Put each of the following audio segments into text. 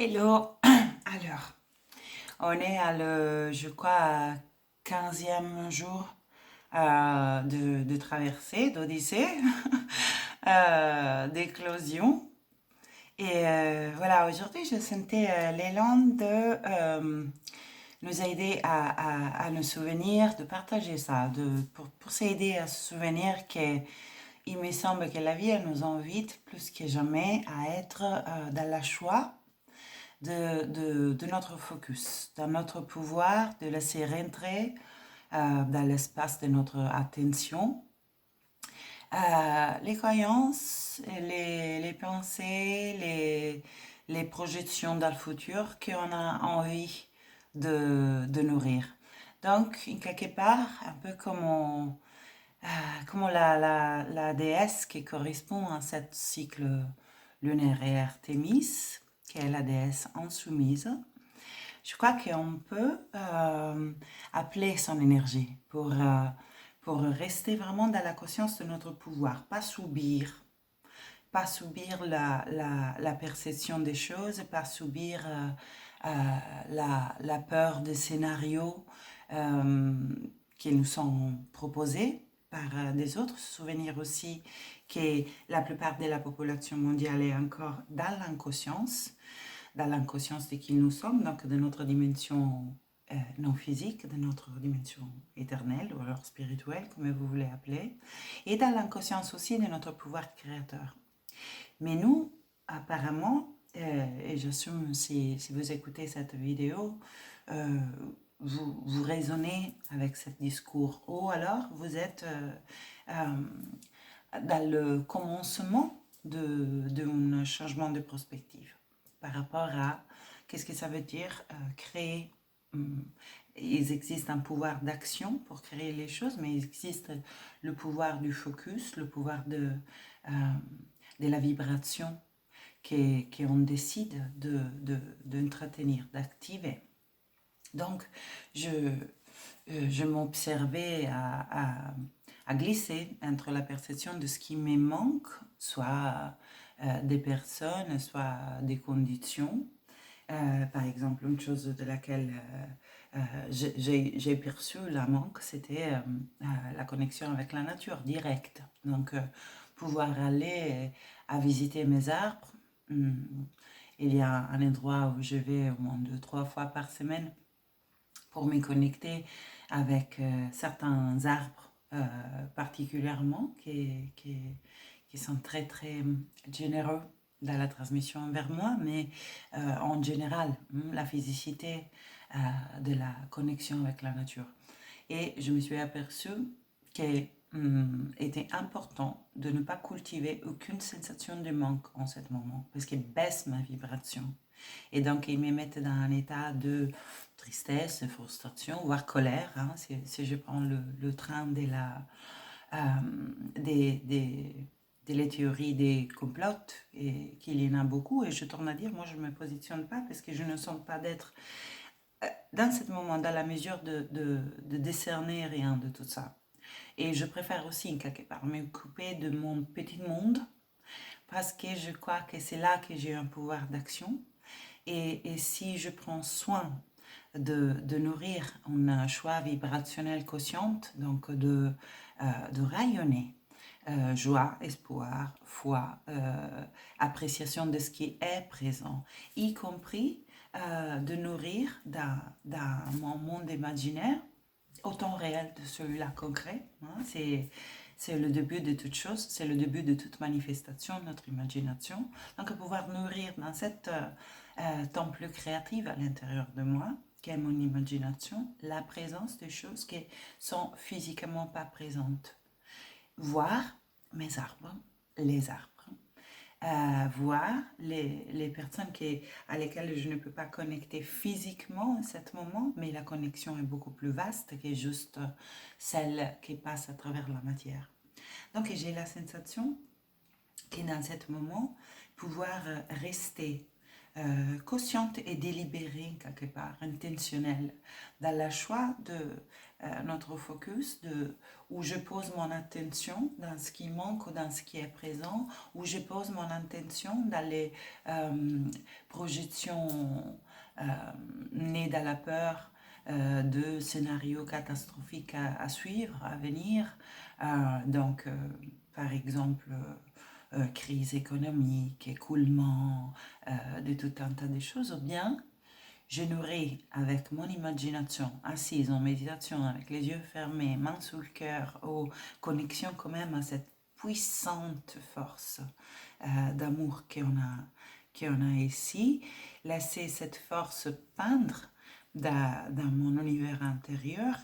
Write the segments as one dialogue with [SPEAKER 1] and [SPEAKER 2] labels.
[SPEAKER 1] Hello. Alors, on est je crois, à 15e jour de traversée, d'Odyssée, d'éclosion. Et voilà, aujourd'hui, je sentais l'élan de nous aider à nous souvenir, de partager ça, pour s'aider à se souvenir qu'il me semble que la vie, elle nous invite plus que jamais à être dans la joie de notre focus, dans notre pouvoir de laisser rentrer dans l'espace de notre attention les croyances, les pensées, les projections dans le futur qu'on a envie de nourrir. Donc, quelque part, un peu comme la déesse qui correspond à ce cycle lunaire et Artémis, qui est la déesse insoumise, je crois qu'on peut appeler son énergie pour rester vraiment dans la conscience de notre pouvoir, pas subir la perception des choses, pas subir la peur des scénarios euh, qui nous sont proposés par des autres. Se souvenir aussi que la plupart de la population mondiale est encore dans l'inconscience de qui nous sommes, donc de notre dimension non physique, de notre dimension éternelle ou alors spirituelle, comme vous voulez appeler, et dans l'inconscience aussi de notre pouvoir créateur. Mais nous, apparemment, et j'assume si vous écoutez cette vidéo, euh, vous raisonnez avec ce discours, ou alors vous êtes dans le commencement d'un changement de perspective par rapport à qu'est-ce que ça veut dire créer. Il existe un pouvoir d'action pour créer les choses, mais il existe le pouvoir du focus, le pouvoir de la vibration qu'on décide d'entretenir, d'activer. Donc, je m'observais à glisser entre la perception de ce qui me manque, soit des personnes, soit des conditions. Par exemple, une chose de laquelle j'ai perçu la manque, c'était la connexion avec la nature directe. Donc, pouvoir aller à visiter mes arbres. Il y a un endroit où je vais au moins 2, 3 fois par semaine pour me connecter avec certains arbres particulièrement qui sont très très généreux dans la transmission vers moi, mais en général, la physicité de la connexion avec la nature. Et je me suis aperçue qu'il était important de ne pas cultiver aucune sensation de manque en ce moment, parce qu'il baisse ma vibration. Et donc, ils me mettent dans un état de tristesse, de frustration, voire colère, hein, si je prends le train de les théories des complots, et qu'il y en a beaucoup. Et je tourne à dire, moi, je ne me positionne pas parce que je ne sens pas d'être dans ce moment, dans la mesure de décerner rien de tout ça. Et je préfère aussi, quelque part, m'occuper de mon petit monde parce que je crois que c'est là que j'ai un pouvoir d'action. Et si je prends soin de nourrir un choix vibrationnel consciente, donc de rayonner joie, espoir, foi, appréciation de ce qui est présent, y compris de nourrir dans mon monde imaginaire autant réel de celui-là concret. Hein, c'est le début de toute chose, c'est le début de toute manifestation de notre imagination. Donc, pouvoir nourrir dans cette temple créative à l'intérieur de moi, qui est mon imagination, la présence des choses qui sont physiquement pas présentes. Voir mes arbres, les arbres. Voir les personnes à lesquelles je ne peux pas connecter physiquement à ce moment, mais la connexion est beaucoup plus vaste que juste celle qui passe à travers la matière. Donc j'ai la sensation que dans ce moment, pouvoir rester consciente et délibérée quelque part, intentionnelle, dans le choix de notre focus, où je pose mon attention dans ce qui manque ou dans ce qui est présent, où je pose mon attention dans les projections nées dans la peur de scénarios catastrophiques à suivre, à venir. Donc, par exemple, crise économique, écoulement, de tout un tas de choses, ou bien je nourris avec mon imagination, assise en méditation, avec les yeux fermés, main sous le cœur, ou connexion quand même à cette puissante force d'amour qu'on a ici, laisser cette force peindre dans mon univers intérieur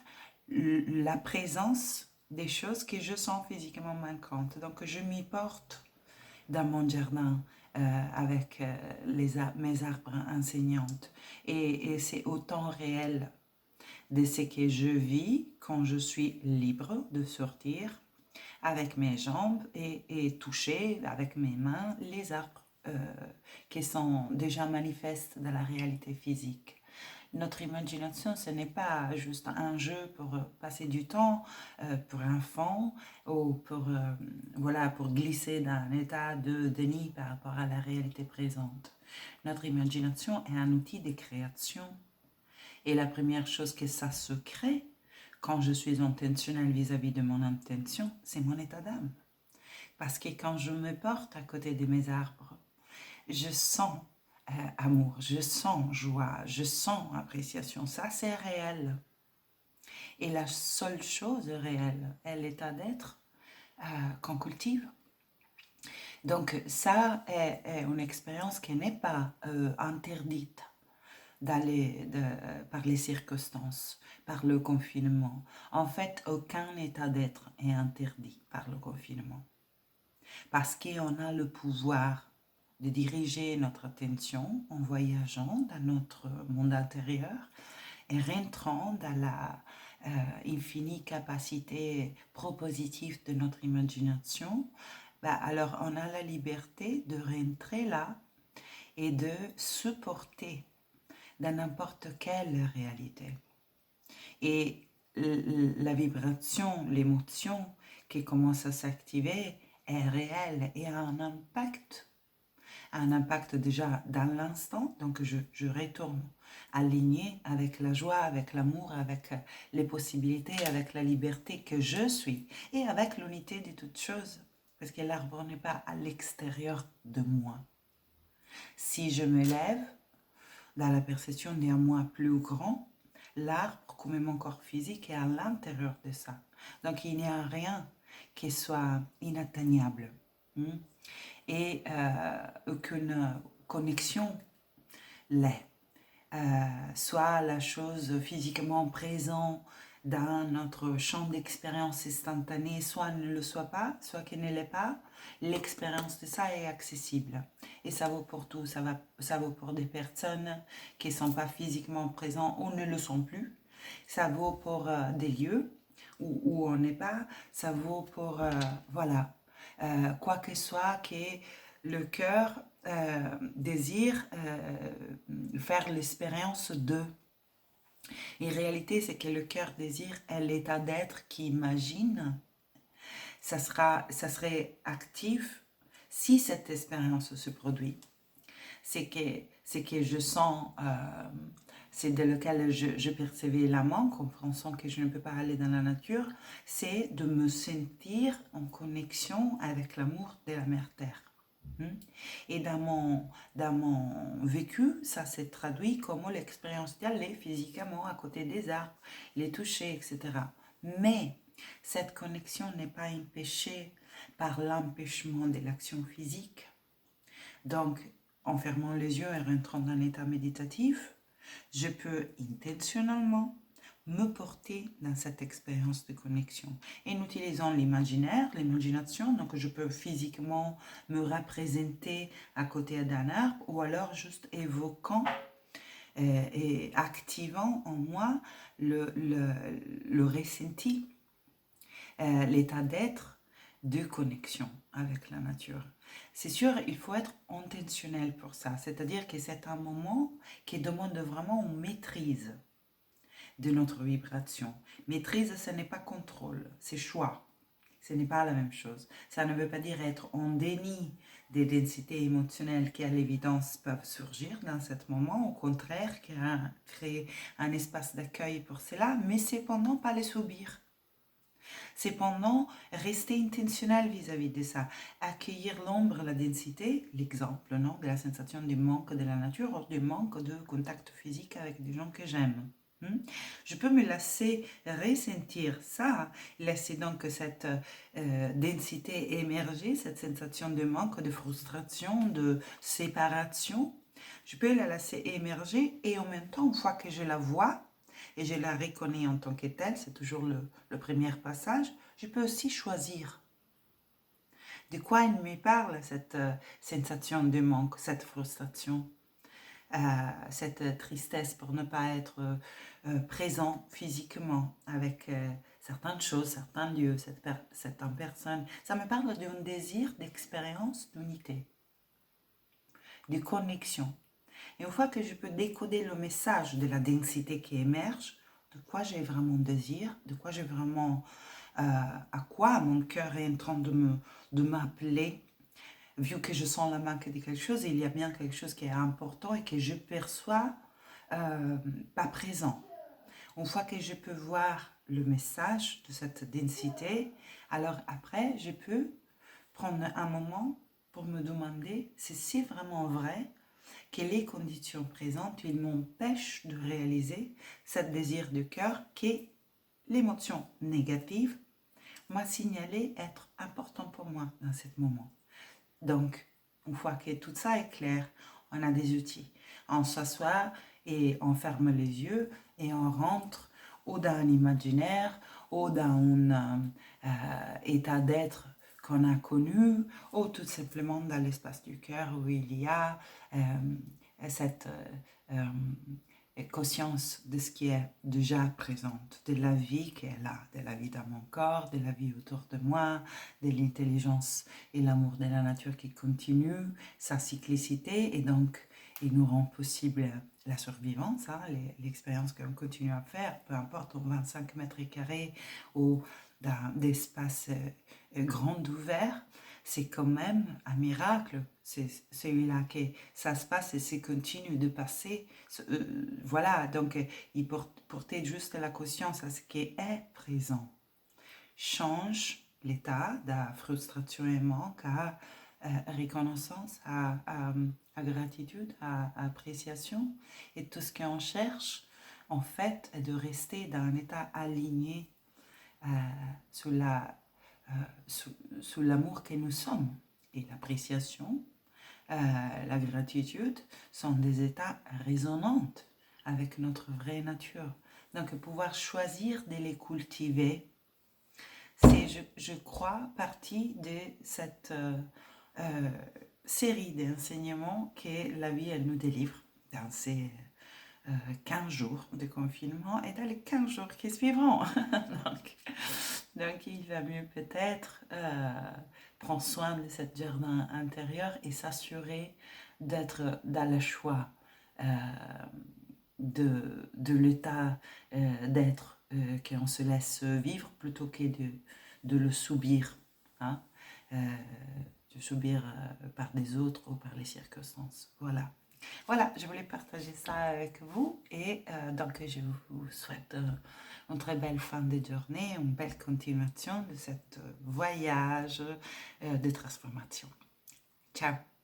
[SPEAKER 1] la présence des choses que je sens physiquement manquantes. Donc je m'y porte dans mon jardin avec mes arbres enseignantes. Et c'est autant réel de ce que je vis quand je suis libre de sortir avec mes jambes et toucher avec mes mains les arbres qui sont déjà manifestes dans la réalité physique. Notre imagination, ce n'est pas juste un jeu pour passer du temps pour un enfant ou pour glisser dans un état de déni par rapport à la réalité présente. Notre imagination est un outil de création. Et la première chose que ça se crée quand je suis intentionnelle vis-à-vis de mon intention, c'est mon état d'âme. Parce que quand je me porte à côté de mes arbres, je sens amour, je sens joie, je sens appréciation. Ça, c'est réel. Et la seule chose réelle est l'état d'être qu'on cultive. Donc, ça est une expérience qui n'est pas interdite par les circonstances, par le confinement. En fait, aucun état d'être est interdit par le confinement. Parce qu'on a le pouvoir de diriger notre attention en voyageant dans notre monde intérieur et rentrant dans la infinie capacité propositive de notre imagination, alors on a la liberté de rentrer là et de se porter dans n'importe quelle réalité. Et la vibration, l'émotion qui commence à s'activer est réelle et a un impact déjà dans l'instant, donc je retourne aligné avec la joie, avec l'amour, avec les possibilités, avec la liberté que je suis et avec l'unité de toutes choses, parce que l'arbre n'est pas à l'extérieur de moi. Si je me lève dans la perception d'un moi plus grand, l'arbre, comme mon corps physique, est à l'intérieur de ça. Donc il n'y a rien qui soit inatteignable. Et aucune connexion l'est. Soit la chose physiquement présente dans notre champ d'expérience instantanée, soit ne le soit pas, soit qu'elle ne l'est pas, l'expérience de ça est accessible. Et ça vaut pour tout, ça vaut pour des personnes qui ne sont pas physiquement présentes ou ne le sont plus, ça vaut pour des lieux où on n'est pas, ça vaut pour, quoi que soit que le cœur désire faire l'expérience de. En réalité, c'est que le cœur désire est l'état d'être qui imagine. Ça serait actif si cette expérience se produit. C'est que je sens, c'est de lequel je percevais la manque, compréhension que je ne peux pas aller dans la nature, c'est de me sentir en connexion avec l'amour de la mère Terre. Et dans mon vécu, ça s'est traduit comme l'expérience d'aller physiquement à côté des arbres, les toucher, etc. Mais cette connexion n'est pas empêchée par l'empêchement de l'action physique. Donc, en fermant les yeux et rentrant dans un état méditatif, je peux intentionnellement me porter dans cette expérience de connexion. Et en utilisant l'imaginaire, l'imagination, donc je peux physiquement me représenter à côté d'un arbre ou alors juste évoquant et activant en moi le ressenti, l'état d'être de connexion avec la nature. C'est sûr, il faut être intentionnel pour ça. C'est-à-dire que c'est un moment qui demande vraiment une maîtrise de notre vibration. Maîtrise, ce n'est pas contrôle, c'est choix. Ce n'est pas la même chose. Ça ne veut pas dire être en déni des densités émotionnelles qui, à l'évidence, peuvent surgir dans ce moment. Au contraire, créer un espace d'accueil pour cela, mais cependant pas les subir. Cependant, rester intentionnel vis-à-vis de ça. Accueillir l'ombre, la densité, l'exemple non, de la sensation du manque de la nature, du manque de contact physique avec des gens que j'aime. Je peux me laisser ressentir ça, laisser donc cette densité émerger, cette sensation de manque, de frustration, de séparation. Je peux la laisser émerger et en même temps, une fois que je la vois et je la reconnais en tant que telle, c'est toujours le premier passage, je peux aussi choisir. De quoi il me parle, cette sensation de manque, cette frustration, cette tristesse pour ne pas être présent physiquement avec certaines choses, certains lieux, certaines personnes. Ça me parle d'un désir d'expérience d'unité, de connexion. Et une fois que je peux décoder le message de la densité qui émerge, de quoi j'ai vraiment désir, de quoi j'ai vraiment, à quoi mon cœur est en train de m'appeler, vu que je sens la manque de quelque chose, il y a bien quelque chose qui est important et que je perçois pas présent. Une fois que je peux voir le message de cette densité, alors après, je peux prendre un moment pour me demander si c'est vraiment vrai que les conditions présentes, ils m'empêchent de réaliser ce désir du cœur qui est l'émotion négative m'a signalé être important pour moi dans ce moment. Donc, une fois que tout ça est clair, on a des outils. On s'assoit et on ferme les yeux et on rentre ou dans l'imaginaire ou dans un état d'être qu'on a connu ou tout simplement dans l'espace du cœur où il y a cette conscience de ce qui est déjà présente, de la vie qui est là, de la vie dans mon corps, de la vie autour de moi, de l'intelligence et l'amour de la nature qui continue, sa cyclicité, et donc il nous rend possible la survivance, hein, l'expérience qu'on continue à faire, peu importe en 25 mètres carrés ou dans d'espaces grands ouverts, c'est quand même un miracle. C'est celui-là que ça se passe et c'est continue de passer. Voilà, donc il porter juste la conscience à ce qui est présent change l'état de frustration et manque à reconnaissance, à gratitude, à appréciation. Et tout ce qu'on cherche, en fait, est de rester dans un état aligné sous l'amour que nous sommes. Et l'appréciation, la gratitude sont des états résonnants avec notre vraie nature. Donc pouvoir choisir de les cultiver, c'est, je crois, partie de cette série d'enseignements que la vie, elle nous délivre dans ces 15 jours de confinement et dans les 15 jours qui suivront. donc, il va mieux peut-être prendre soin de cet jardin intérieur et s'assurer d'être dans le choix de l'état d'être qu'on se laisse vivre plutôt que de le subir, hein, de subir par des autres ou par les circonstances. Voilà. Voilà, je voulais partager ça avec vous et donc je vous souhaite une très belle fin de journée, une belle continuation de ce voyage de transformation. Ciao!